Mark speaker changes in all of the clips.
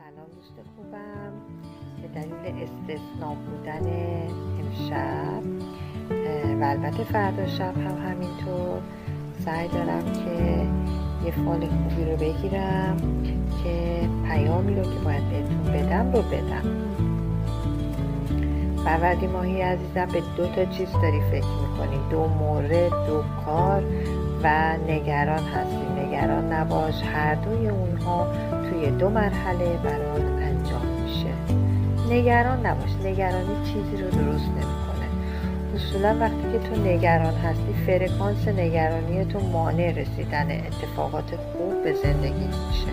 Speaker 1: سلام دوست خوبم. به دلیل استثناء بودن امشب و البته فردا شب هم همینطور سعی دارم که یه فال خوبی رو بگیرم که پیامی رو که باید بهتون بدم رو بدم. فروردین ماهی عزیزم، به 2 چیز داری فکر میکنی، 2 مورد، 2 کار و نگران هستی. نگران نباش، هر دوی اونها توی 2 مرحله برات انجام میشه. نگران نباش، نگرانی چیزی رو درست نمیکنه. اصولا وقتی که تو نگران هستی، فرکانس نگرانی تو مانع رسیدن اتفاقات خوب به زندگی میشه.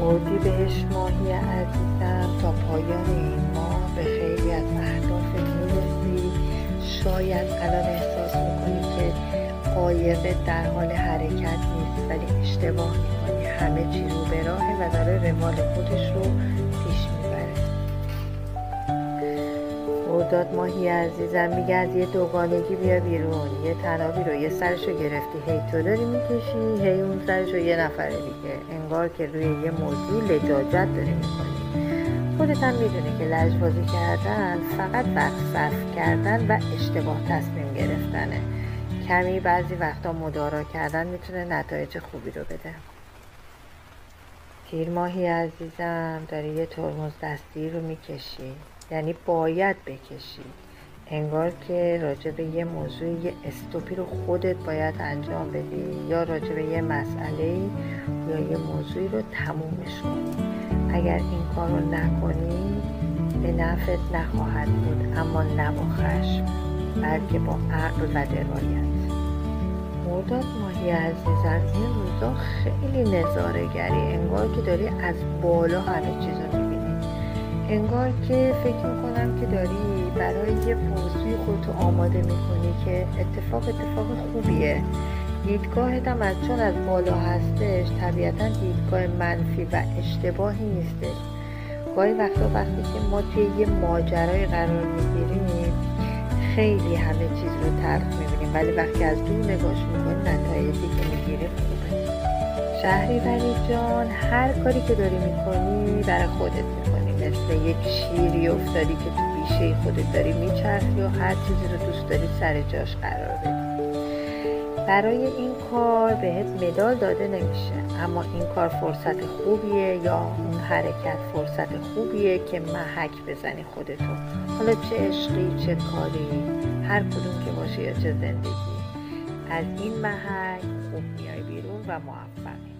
Speaker 1: اردیبهشت ماهی عزیزم، تا پایان این ماه به خیلی از اهدافت میرسی. شاید الان احساس میکنی که قایقت در حال حرکت نیست، ولی اشتباه میکنی. همه چی رو به راهه و داره روال خودش رو پیش میبره. خرداد ماهی عزیزم، میگه از یه دوگانگی بیا بیرون. یه تنابی رو یه سرشو گرفتی، هی تو داری میکشی، هی اون سرشو یه نفر دیگه. انگار که روی یه موضوع لجاجت داری میکنی. خودت هم میدونی که لجبازی کردن فقط وقت صرف کردن و اشتباه تصمیم گرفتنه. کمی بعضی وقتا مدارا کردن میتونه نتایج خوبی رو بده. تیر ماهی عزیزم، داری یه ترمز دستی رو میکشی، یعنی باید بکشی. انگار که راجع به یه موضوع یه استوپی رو خودت باید انجام بدی، یا راجع به یه مسئله یا یه موضوعی رو تمومش کنی. اگر این کار رو نکنی به نفعت نخواهد بود، اما نه با خشم، بلکه با عقل و درایت. مرداد ماهی عزیزم، این روزا خیلی نظاره‌گری، انگار که داری از بالا همه چیز رو میبینی. انگار که فکر میکنم که داری برای یه موضوعی خودتو آماده میکنی که اتفاق خوبیه. دیدگاهت هم چون از بالا هستش، طبیعتا دیدگاه منفی و اشتباهی نیستش. گاهی وقتی که ما توی یه ماجرای قرار میگیریم، خیلی همه چیز رو تلخ میبینیم، ولی وقتی از دور نگاش میکنیم نتایجی که میگیریم خوبه. شهریوری جان، هر کاری که داری میکنی برای خودت میکنی، مثل یک شیری افتادی که تو بیشه خودت داری میچرخی و هر چیزی رو دوست داری سر جاش قرار بدی. برای این کار بهت مدال داده نمیشه، اما این کار فرصت خوبیه، یا اون حرکت فرصت خوبیه که محک بزنی خودتو. حالا چه عشقی، چه کاری، هر کدوم که باشه یا چه زندگی، از این محک خوب میای بیرون و موفقی.